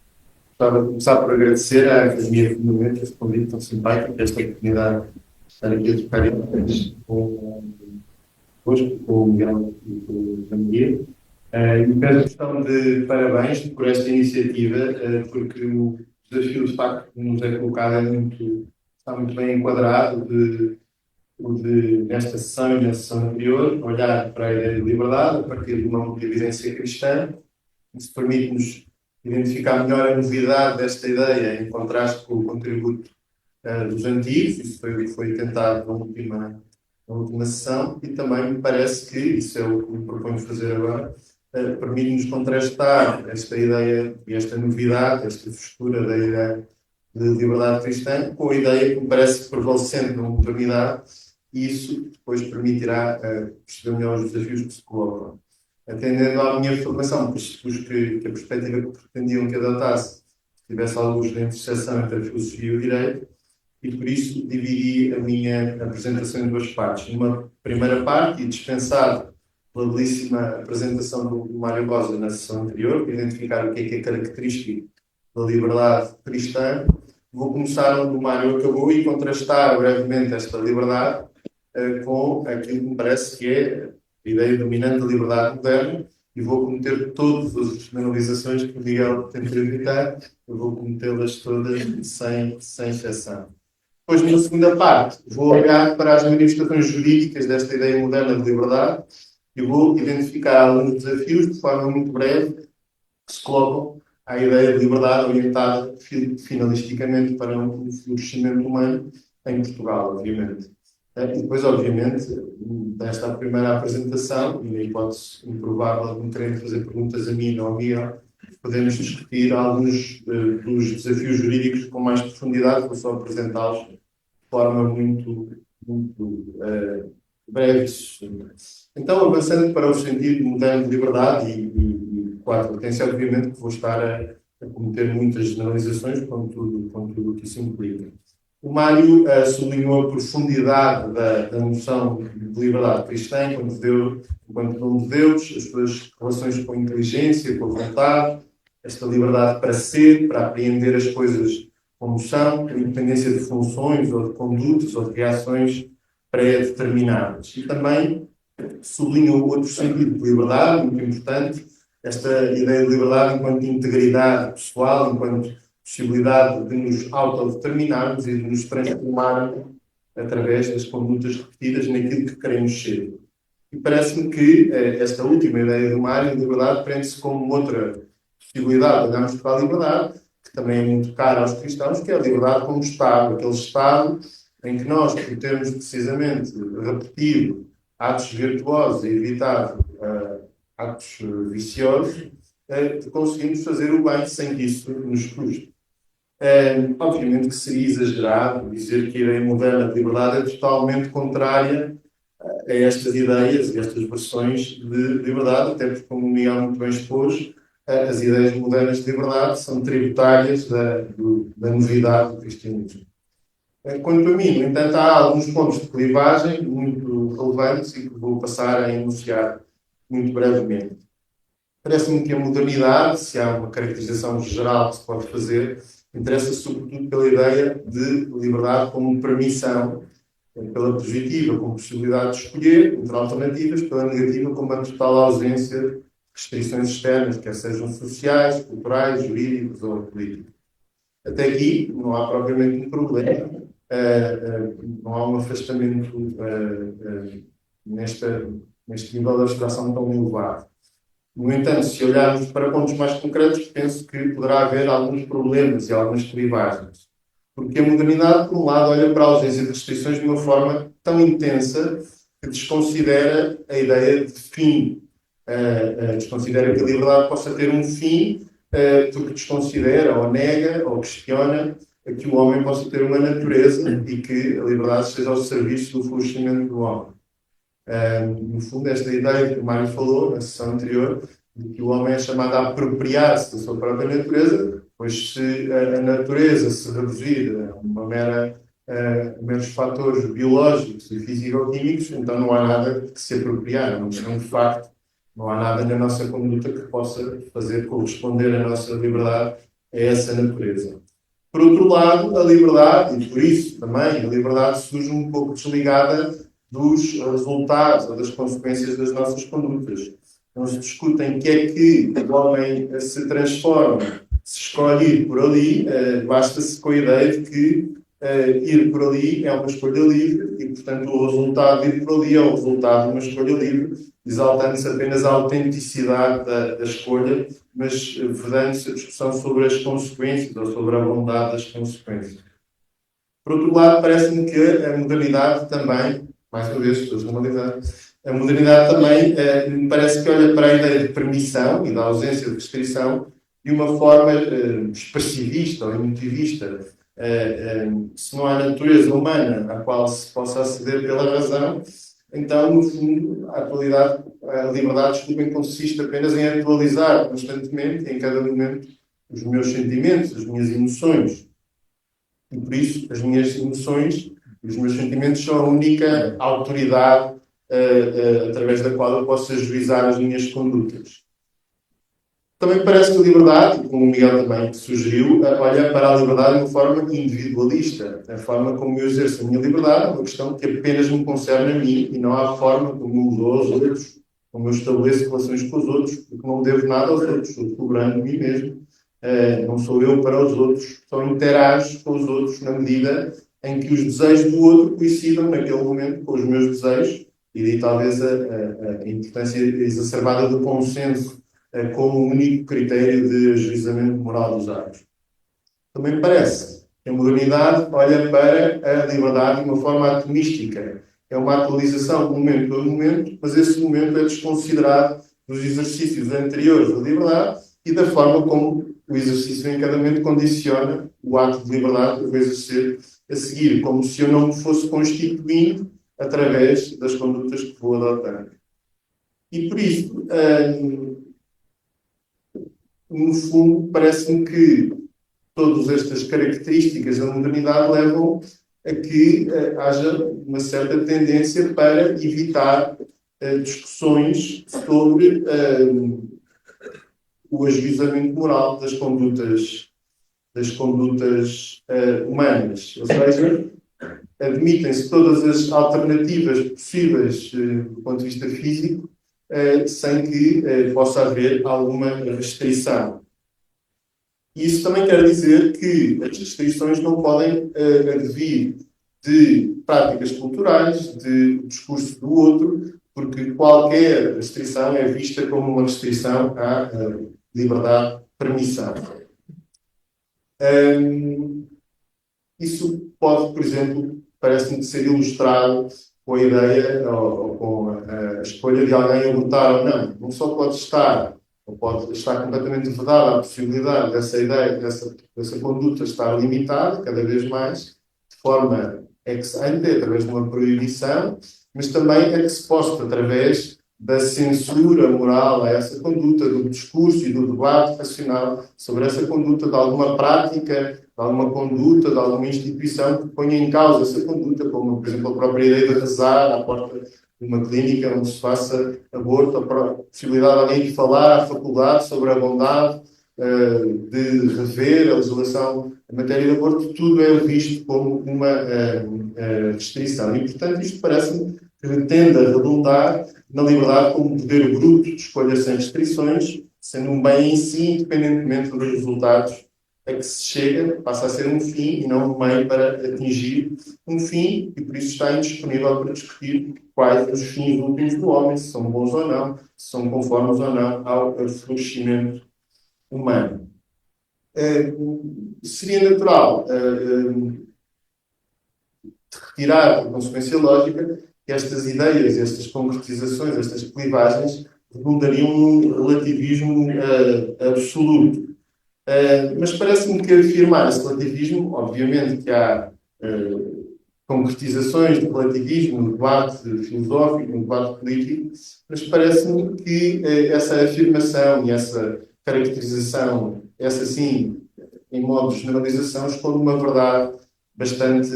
Gostava de começar por agradecer à Academia de Fundamento este convite tão simpático, esta oportunidade de estar aqui a trocar ideias com o Miguel e com o Daniel. E peço questão de parabéns por esta iniciativa, porque o desafio, de facto, que nos é colocado está muito bem enquadrado nesta sessão e na sessão anterior, olhar para a ideia de liberdade a partir de uma evidência cristã. Isso permite-nos identificar melhor a novidade desta ideia em contraste com o contributo dos antigos. Isso foi tentado na última sessão, e também me parece que, isso é o que me proponho fazer agora, permite-nos contrastar esta ideia e esta novidade, esta postura da ideia de liberdade cristã, com a ideia que me parece prevalecente na modernidade, e isso depois permitirá perceber melhor os desafios que se colocam. Atendendo à minha formação, pressupus que a perspectiva que pretendiam que adotasse tivesse alguns de interseção entre a filosofia e o direito, e por isso dividi a minha apresentação em duas partes. Numa primeira parte, e dispensado pela belíssima apresentação do Mário Rosa na sessão anterior, para identificar o que é característico da liberdade cristã, vou começar onde o Mário acabou e contrastar brevemente esta liberdade com aquilo que me parece que é a ideia dominante da liberdade moderna, e vou cometer todas as generalizações que o Miguel tentou evitar, eu vou cometê-las todas sem exceção. Depois, na segunda parte, vou olhar para as manifestações jurídicas desta ideia moderna de liberdade e vou identificar alguns desafios, de forma muito breve, que se colocam à ideia de liberdade orientada finalisticamente para um florescimento humano em Portugal, obviamente. E depois, obviamente, desta primeira apresentação, e na hipótese improvável de me quererem fazer perguntas a mim ou a Miguel, podemos discutir alguns dos desafios jurídicos com mais profundidade, vou só apresentá-los de forma muito breve. Então, avançando para o sentido moderno de liberdade e com a advertência, obviamente, que vou estar a cometer muitas generalizações com tudo o que isso implica. O Mário sublinhou a profundidade da noção de liberdade cristã enquanto dom de Deus, as suas relações com a inteligência, com a vontade, esta liberdade para ser, para apreender as coisas como são, a independência de funções ou de condutas ou de reações pré-determinadas. E também sublinhou outro sentido de liberdade, muito importante, esta ideia de liberdade enquanto integridade pessoal, enquanto possibilidade de nos autodeterminarmos e de nos transformarmos através das condutas repetidas naquilo que queremos ser. E parece-me que esta última ideia do Mário, de liberdade, prende-se como outra possibilidade de olharmos para a liberdade, que também é muito cara aos cristãos, que é a liberdade como Estado, aquele Estado em que nós, por termos precisamente repetido atos virtuosos e evitar atos viciosos, conseguimos fazer o bem sem que isso nos custe. Obviamente que seria exagerado dizer que a ideia moderna de liberdade é totalmente contrária a estas ideias e estas versões de liberdade, até porque, como o Miguel muito bem expôs, as ideias modernas de liberdade são tributárias da novidade do cristianismo. Quanto a mim, no entanto, há alguns pontos de clivagem muito relevantes e que vou passar a enunciar muito brevemente. Parece-me que a modernidade, se há uma caracterização geral que se pode fazer, interessa sobretudo pela ideia de liberdade como permissão, pela positiva como possibilidade de escolher entre alternativas, pela negativa como a total ausência de restrições externas, quer sejam sociais, culturais, jurídicas ou políticas. Até aqui não há propriamente um problema, não há um afastamento neste nível de abstração tão elevado. No entanto, se olharmos para pontos mais concretos, penso que poderá haver alguns problemas e algumas clivagens. Porque a modernidade, por um lado, olha para a ausência de restrições de uma forma tão intensa que desconsidera a ideia de fim. Desconsidera que a liberdade possa ter um fim, porque desconsidera ou nega ou questiona que o homem possa ter uma natureza e que a liberdade esteja ao serviço do florescimento do homem. No fundo, esta ideia que o Mário falou na sessão anterior, de que o homem é chamado a apropriar-se da sua própria natureza, pois se a natureza se reduzir a meros fatores biológicos e físico-químicos, então não há nada que se apropriar, não é um facto, não há nada na nossa conduta que possa fazer corresponder a nossa liberdade a essa natureza. Por outro lado, a liberdade, e por isso também a liberdade surge um pouco desligada dos resultados ou das consequências das nossas condutas. Não se discute em que é que o homem se transforma, se escolhe ir por ali, basta-se com a ideia de que ir por ali é uma escolha livre e, portanto, o resultado de ir por ali é o resultado de uma escolha livre, exaltando-se apenas a autenticidade da escolha, mas vedando-se a discussão sobre as consequências ou sobre a bondade das consequências. Por outro lado, parece-me que a modernidade também, mais uma vez, estou a generalizar, a modernidade também me parece que olha para a ideia de permissão e da ausência de restrição de uma forma expressivista ou emotivista. Se não há natureza humana à qual se possa aceder pela razão, então, no fundo, a liberdade, desculpem, consiste apenas em atualizar constantemente, em cada momento, os meus sentimentos, as minhas emoções. E por isso, as minhas emoções e os meus sentimentos são a única autoridade através da qual eu posso ajuizar as minhas condutas. Também parece que a liberdade, como o Miguel também sugeriu, olha para a liberdade de uma forma individualista. A forma como eu exerço a minha liberdade é uma questão que apenas me concerne a mim e não há forma como eu dou aos outros, como eu estabeleço relações com os outros, porque não devo nada aos outros, sou soberano de mim mesmo. Não sou eu para os outros, só interajo com os outros na medida em que os desejos do outro coincidam naquele momento com os meus desejos, e daí talvez a importância exacerbada do consenso como único critério de ajuizamento moral dos atos. Também parece que a modernidade olha para a liberdade de uma forma atomística. É uma atualização de momento a momento, mas esse momento é desconsiderado dos exercícios anteriores da liberdade e da forma como o exercício em cada momento condiciona o ato de liberdade que eu vou exercer a seguir, como se eu não me fosse constituindo através das condutas que vou adotando. E por isso, no fundo, parece-me que todas estas características da modernidade levam a que haja uma certa tendência para evitar discussões sobre o ajuizamento moral das condutas humanas. Ou seja, admitem-se todas as alternativas possíveis do ponto de vista físico, sem que possa haver alguma restrição. E isso também quer dizer que as restrições não podem advir de práticas culturais, de discurso do outro, porque qualquer restrição é vista como uma restrição à liberdade de permissão. Isso pode, por exemplo, parece-me ser ilustrado com a ideia ou com a escolha de alguém abortar ou não. Não só pode estar, ou pode estar completamente vedada a possibilidade dessa ideia, dessa conduta estar limitada cada vez mais, de forma ex ante, através de uma proibição, mas também ex post, através da censura moral a essa conduta, do discurso e do debate racional sobre essa conduta, de alguma prática, de alguma conduta, de alguma instituição que ponha em causa essa conduta, como, por exemplo, a própria ideia de rezar à porta de uma clínica onde se faça aborto, a possibilidade de alguém de falar à faculdade sobre a bondade de rever a legislação em matéria de aborto, tudo é visto como uma restrição. E, portanto, isto parece-me que tende a redundar na liberdade como poder bruto de escolha sem restrições, sendo um bem em si, independentemente dos resultados a que se chega, passa a ser um fim e não um meio para atingir um fim, e por isso está indisponível para discutir quais os fins últimos do homem, se são bons ou não, se são conformes ou não ao florescimento humano. Seria natural retirar a consequência lógica que estas ideias, estas concretizações, estas clivagens redundariam num relativismo absoluto. Mas parece-me que afirmar esse relativismo, obviamente que há concretizações de relativismo no debate filosófico, no debate político, mas parece-me que essa afirmação e essa caracterização, essa sim, em modo de generalização, esconde uma verdade bastante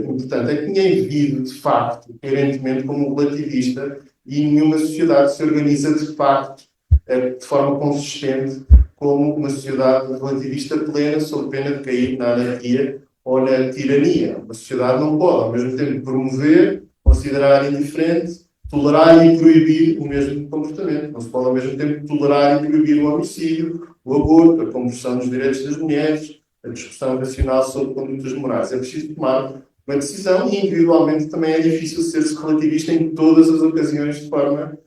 importante. É que ninguém vive, de facto, coerentemente como um relativista e nenhuma sociedade se organiza, de facto, de forma consistente como uma sociedade relativista plena, sob pena de cair na anarquia ou na tirania. Uma sociedade não pode, ao mesmo tempo, promover, considerar indiferente, tolerar e proibir o mesmo comportamento. Não se pode, ao mesmo tempo, tolerar e proibir o homicídio, o aborto, a conversão dos direitos das mulheres, a discussão racional sobre condutas morais. É preciso tomar uma decisão e, individualmente, também é difícil ser-se relativista em todas as ocasiões de forma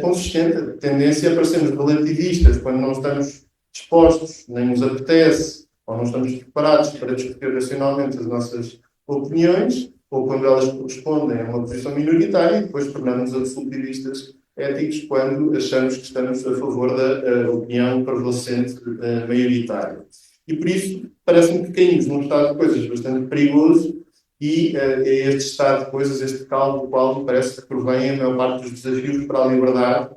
consistente. A tendência é para sermos relativistas quando não estamos dispostos, nem nos apetece, ou não estamos preparados para discutir racionalmente as nossas opiniões, ou quando elas correspondem a uma posição minoritária, e depois tornamos-nos absolutivistas éticos quando achamos que estamos a favor da opinião prevalecente maioritária. E por isso, parece-me que caímos num estado de coisas bastante perigoso, e é este estado de coisas, este caldo do qual me parece que provém a maior parte dos desafios para a liberdade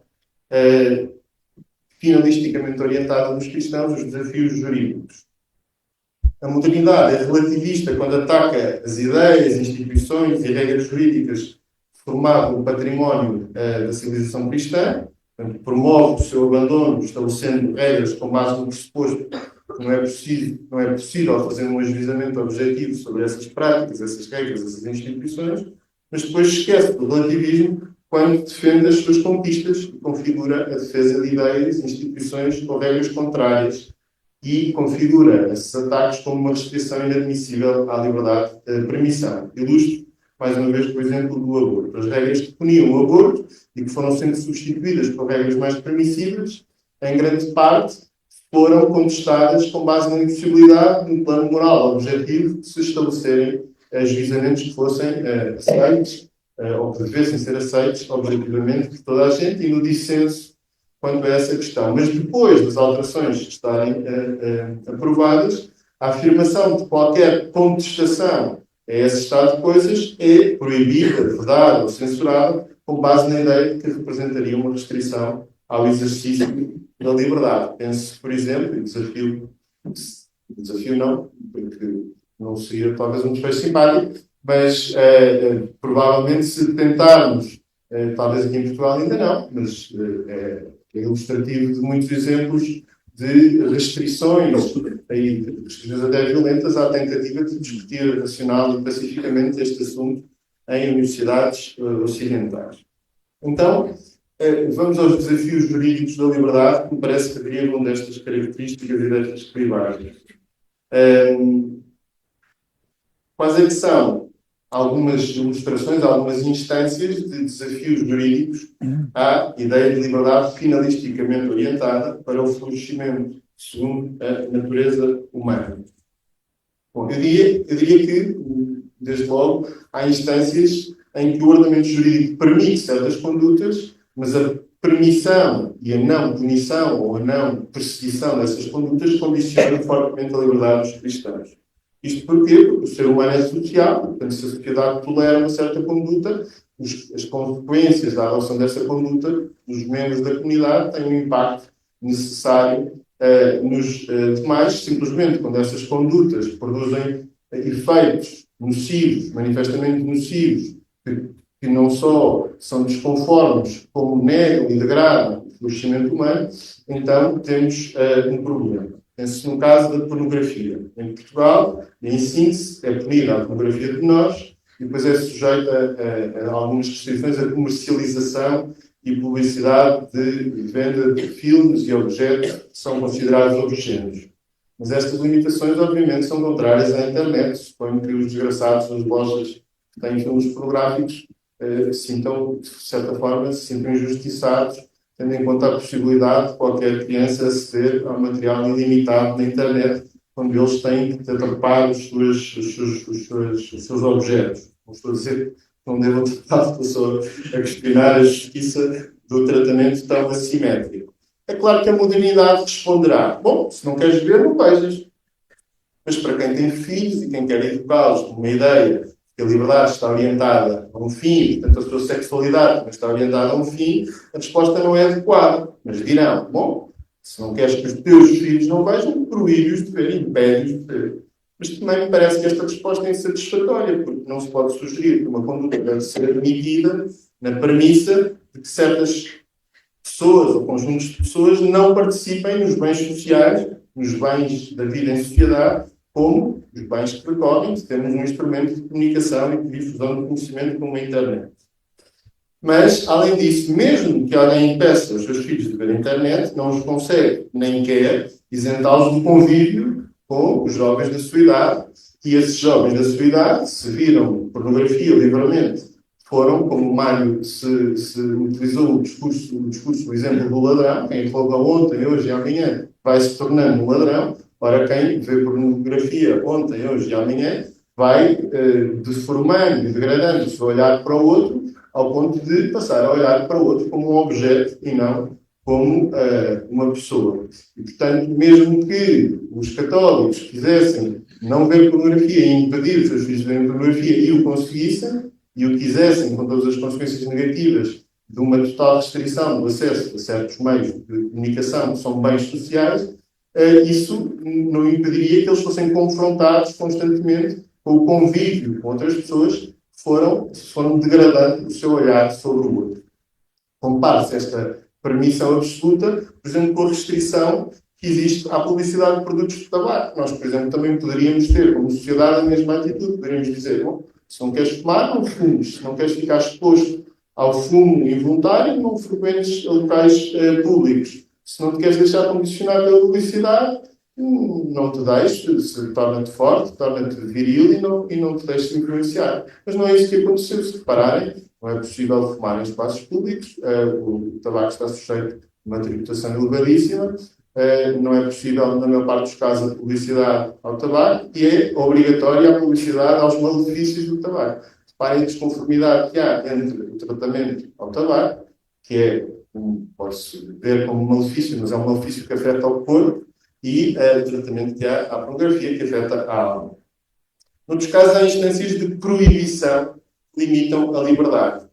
finalisticamente orientada dos cristãos, os desafios jurídicos. A modernidade é relativista quando ataca as ideias, instituições e regras jurídicas formado no património da civilização cristã, portanto, promove o seu abandono, estabelecendo regras com base no pressuposto que não é possível fazer um ajuizamento objetivo sobre essas práticas, essas regras, essas instituições, mas depois esquece do relativismo quando defende as suas conquistas e configura a defesa de ideias, instituições ou regras contrárias e configura esses ataques como uma restrição inadmissível à liberdade de permissão. Ilustro, mais uma vez, por exemplo, do aborto. As regras que puniam o aborto e que foram sendo substituídas por regras mais permissivas, em grande parte, foram contestadas com base na impossibilidade, no plano moral objetivo, de se estabelecerem ajuizamentos que fossem aceitos ou que devessem ser aceitos objetivamente por toda a gente e no dissenso quanto a essa questão. Mas depois das alterações estarem aprovadas, a afirmação de qualquer contestação a esse estado de coisas é proibida, vedada ou censurada com base na ideia de que representaria uma restrição ao exercício da liberdade. Penso, por exemplo, e desafio não, porque não seria talvez um desfecho simpático, mas provavelmente se tentarmos, talvez aqui em Portugal ainda não, mas é ilustrativo de muitos exemplos de restrições, restrições até violentas, à tentativa de discutir racional e pacificamente este assunto em universidades ocidentais. Então, vamos aos desafios jurídicos da liberdade, que me parece que derivam destas características e destas clivagens. Quais é que são algumas ilustrações, algumas instâncias de desafios jurídicos à ideia de liberdade finalisticamente orientada para o florescimento segundo a natureza humana? Bom, eu diria que, desde logo, há instâncias em que o ordenamento jurídico permite certas condutas, mas a permissão e a não punição ou a não perseguição dessas condutas condiciona fortemente a liberdade dos cristãos. Isto porquê? Porque o ser humano é social, portanto, se a sociedade tolera uma certa conduta, as consequências da adoção dessa conduta nos membros da comunidade têm um impacto necessário nos demais, simplesmente quando essas condutas produzem efeitos nocivos, manifestamente nocivos, que não só são desconformes, como negam e degradam o florescimento humano, então temos um problema. Pense-se no caso da pornografia. Em Portugal, em síntese, é punida a pornografia de menores e depois é sujeita a algumas restrições à comercialização e publicidade de venda de filmes e objetos que são considerados obscenos. Mas estas limitações, obviamente, são contrárias à internet. Suponho que os desgraçados das lojas que têm filmes pornográficos sintam, de certa forma, se sintam injustiçados, tendo em conta a possibilidade de qualquer criança aceder a um material ilimitado na internet, onde eles têm que atrapar os seus objetos. Não estou a dizer que não devam tratar de pessoa a questionar a justiça do tratamento tão assimétrico. É claro que a modernidade responderá: bom, se não queres ver, não vejas. Mas para quem tem filhos e quem quer educá-los com uma ideia que a liberdade está orientada a um fim, portanto a sua sexualidade também está orientada a um fim, a resposta não é adequada. Mas dirão: bom, se não queres que os teus filhos não vejam, proíbe-os de ver, impede-os de ver. Mas também me parece que esta resposta é insatisfatória, porque não se pode sugerir que uma conduta deve ser admitida na premissa de que certas pessoas ou conjuntos de pessoas não participem nos bens sociais, nos bens da vida em sociedade, como os bens que recorrem, se temos um instrumento de comunicação e de difusão de conhecimento como a internet. Mas, além disso, mesmo que alguém impeça os seus filhos de ver a internet, não os consegue, nem quer, isentá-los do convívio com os jovens da sua idade. E esses jovens da sua idade, se viram pornografia livremente, foram, como o Mário se utilizou o discurso, o exemplo do ladrão, quem rouba ontem, hoje e amanhã vai se tornando um ladrão. Ora, quem vê pornografia ontem, hoje e amanhã vai deformando e degradando o seu olhar para o outro, ao ponto de passar a olhar para o outro como um objeto e não como uma pessoa. E, portanto, mesmo que os católicos quisessem não ver pornografia e impedir os seus filhos de verem pornografia e o conseguissem, e o quisessem, com todas as consequências negativas de uma total restrição do acesso a certos meios de comunicação que são bens sociais, isso não impediria que eles fossem confrontados constantemente com o convívio com outras pessoas que foram degradando o seu olhar sobre o outro. Compare-se esta permissão absoluta, por exemplo, com a restrição que existe à publicidade de produtos de tabaco. Nós, por exemplo, também poderíamos ter, como sociedade, a mesma atitude. Poderíamos dizer: bom, se não queres fumar, não fumes. Se não queres ficar exposto ao fumo involuntário, não frequentes locais públicos. Se não te queres deixar condicionar pela publicidade, não te deixes, torna-te forte, torna-te viril e não te deixes influenciar. Mas não é isso que aconteceu. Se repararem, não é possível fumar em espaços públicos, o tabaco está sujeito a uma tributação elevadíssima, não é possível, na maior parte dos casos, a publicidade ao tabaco e é obrigatória a publicidade aos malefícios do tabaco. Reparem a desconformidade que há entre o tratamento ao tabaco, que é, pode-se ver como um malefício, mas é um malefício que afeta ao corpo, e o tratamento que há à pornografia, que afeta a alma. Noutros casos, há instâncias de proibição que limitam a liberdade.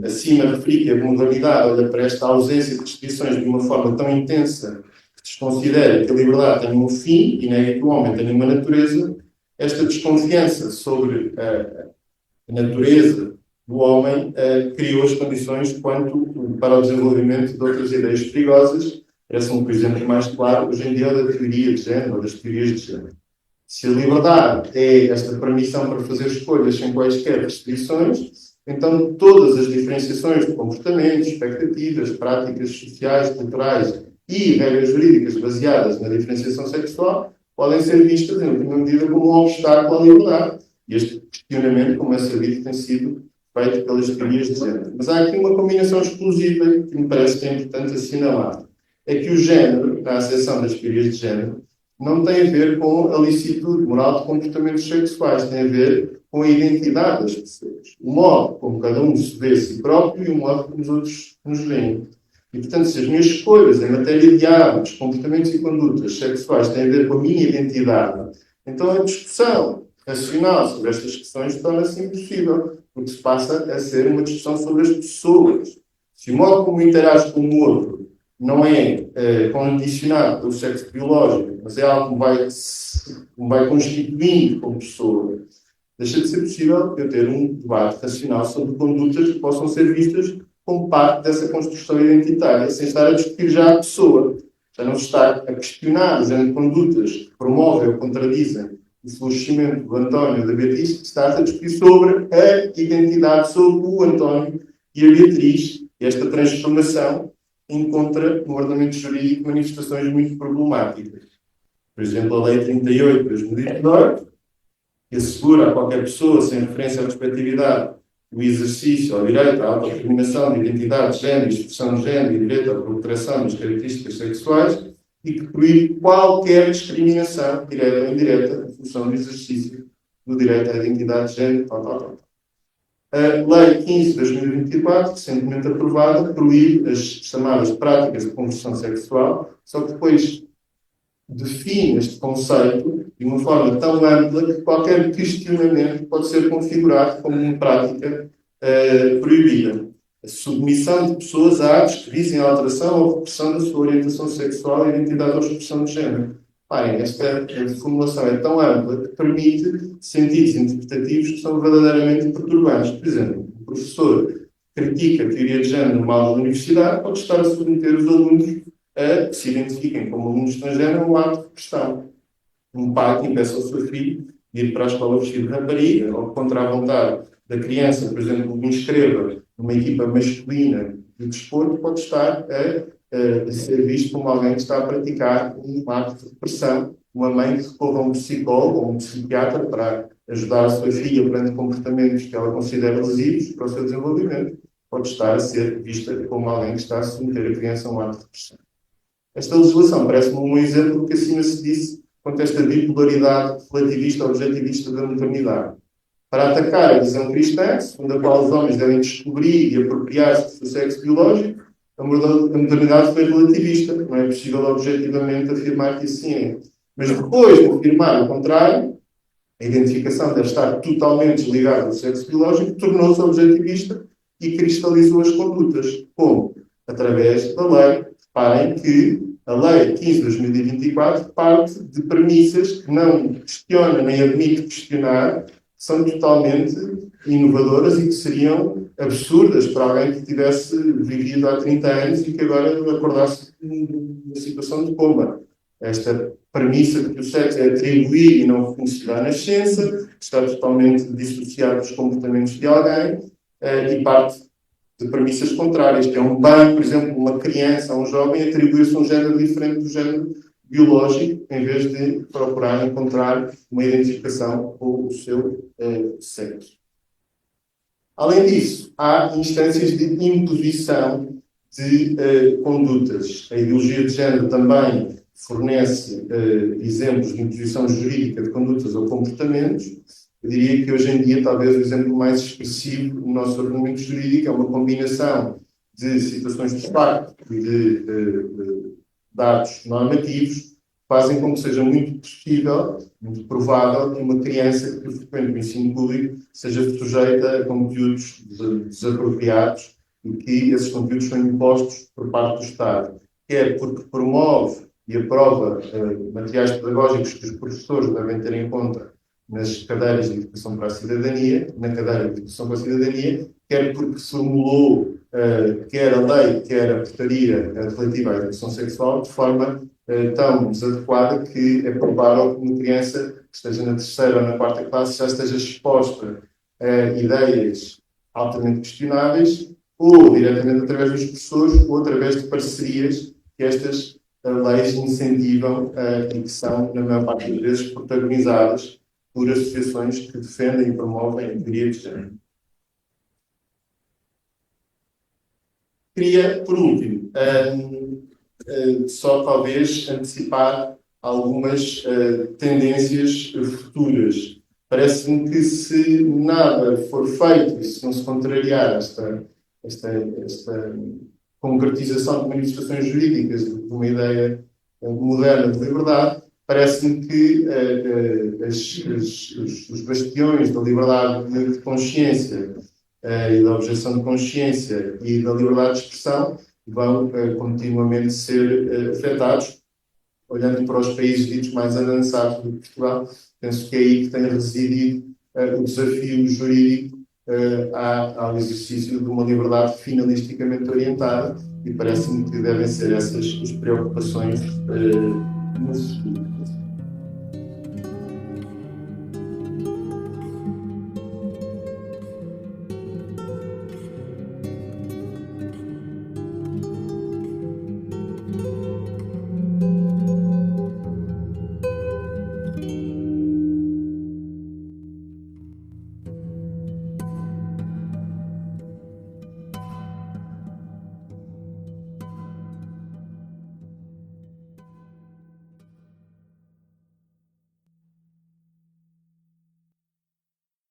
Acima referi que a modernidade olha para esta ausência de restrições de uma forma tão intensa que desconsidera que a liberdade tem um fim e nega que o homem tenha uma natureza. Esta desconfiança sobre a natureza do homem criou as condições para o desenvolvimento de outras ideias perigosas. Parece-me, por exemplo, mais claro hoje em dia da teoria de género, ou das teorias de género. Se a liberdade é esta permissão para fazer escolhas sem quaisquer restrições, então todas as diferenciações de comportamentos, expectativas, práticas sociais, culturais e regras jurídicas baseadas na diferenciação sexual podem ser vistas, em última medida, como um obstáculo à liberdade. E este questionamento, como é sabido, tem sido feito pelas teorias de género. Mas há aqui uma combinação explosiva que me parece que é importante assinalar. É que o género, na acessão das teorias de género, não tem a ver com a licitude moral de comportamentos sexuais, tem a ver com a identidade das pessoas. O modo como cada um se vê a si próprio e o modo como os outros nos veem. E, portanto, se as minhas escolhas em matéria de hábitos, comportamentos e condutas sexuais têm a ver com a minha identidade, então a discussão racional sobre estas questões torna-se impossível, porque se passa a ser uma discussão sobre as pessoas. Se o modo como interajo com o outro não é condicionado pelo sexo biológico, mas é algo que me vai constituindo como pessoa, deixa de ser possível eu ter um debate racional sobre condutas que possam ser vistas como parte dessa construção identitária, sem estar a discutir já a pessoa. Já não se está a questionar o género de condutas que promovem ou contradizem o florescimento do António e da Beatriz, que está a discutir sobre a identidade, sobre o António e a Beatriz. E esta transformação encontra no ordenamento jurídico manifestações muito problemáticas. Por exemplo, a Lei 38 de 2018, que assegura a qualquer pessoa, sem referência à respectividade, o exercício ao direito à autodeterminação de identidade de género, expressão de género e direito à proteção das características sexuais, e que proíbe qualquer discriminação, direta ou indireta, em função do exercício do direito à identidade de género, tal. A Lei 15 de 2024, recentemente aprovada, proíbe as chamadas práticas de conversão sexual, só que depois define este conceito de uma forma tão ampla que qualquer questionamento pode ser configurado como uma prática proibida. A submissão de pessoas a atos que visem a alteração ou repressão da sua orientação sexual e identidade ou expressão de género. Parem, esta formulação é tão ampla que permite sentidos interpretativos que são verdadeiramente perturbantes. Por exemplo, o professor critica a teoria de género numa aula da universidade, pode estar a submeter os alunos a que se identifiquem como alunos transgênero um ato de repressão. Um pai que impeça o seu filho de ir para a escola vestido de rapariga, ou contra a vontade da criança, por exemplo, me inscreva numa equipa masculina de desporto, pode estar a ser visto como alguém que está a praticar um ato de repressão. Uma mãe que recorre a um psicólogo ou um psiquiatra para ajudar a sua filha perante comportamentos que ela considera lesivos para o seu desenvolvimento, pode estar a ser vista como alguém que está a submeter a criança a um ato de repressão. Esta legislação parece-me um exemplo que acima se disse quanto a esta bipolaridade relativista ou objetivista da maternidade. Para atacar a visão cristã, segundo a qual os homens devem descobrir e apropriar-se do seu sexo biológico, a maternidade foi relativista. Não é possível objetivamente afirmar que assim é. Mas depois de afirmar o contrário, a identificação deve estar totalmente desligada do sexo biológico, tornou-se objetivista e cristalizou as condutas. Como? Através da lei. Reparem que a Lei 15 de 2024 parte de premissas que não questiona nem admite questionar, que são totalmente inovadoras e que seriam absurdas para alguém que tivesse vivido há 30 anos e que agora acordasse numa situação de coma. Esta premissa de que o sexo é atribuído e não reconhecido à nascença, que está totalmente dissociado dos comportamentos de alguém, e parte de premissas contrárias, que é um bem, por exemplo, uma criança, um jovem, atribuir-se um género diferente do género biológico, em vez de procurar encontrar uma identificação com o seu sexo. Além disso, há instâncias de imposição de condutas. A ideologia de género também fornece exemplos de imposição jurídica de condutas ou comportamentos. Eu diria que hoje em dia, talvez o exemplo mais expressivo do nosso ordenamento jurídico é uma combinação de situações de facto e de dados normativos que fazem com que seja muito possível, muito provável, que uma criança que frequente o ensino público seja sujeita a conteúdos desapropriados e que esses conteúdos são impostos por parte do Estado. Quer porque promove e aprova materiais pedagógicos que os professores devem ter em conta nas cadeiras de Educação para a Cidadania, na cadeira de Educação para a Cidadania, quer porque formulou quer a lei, quer a portaria relativa à educação sexual, de forma tão desadequada que é provável que uma criança que esteja na terceira ou na quarta classe já esteja exposta a ideias altamente questionáveis, ou diretamente através dos professores, ou através de parcerias que estas leis incentivam e que são, na maior parte das vezes, protagonizadas por associações que defendem e promovem a teoria de género. Queria, por último, só talvez antecipar algumas tendências futuras. Parece-me que se nada for feito e se não se contrariar esta concretização de manifestações jurídicas de uma ideia moderna de liberdade, parece-me que os bastiões da liberdade de consciência e da objeção de consciência e da liberdade de expressão vão continuamente ser afetados. Olhando para os países ditos mais avançados do que Portugal, penso que é aí que tem residido o desafio jurídico ao exercício de uma liberdade finalisticamente orientada, e parece-me que devem ser essas as preocupações no futuro.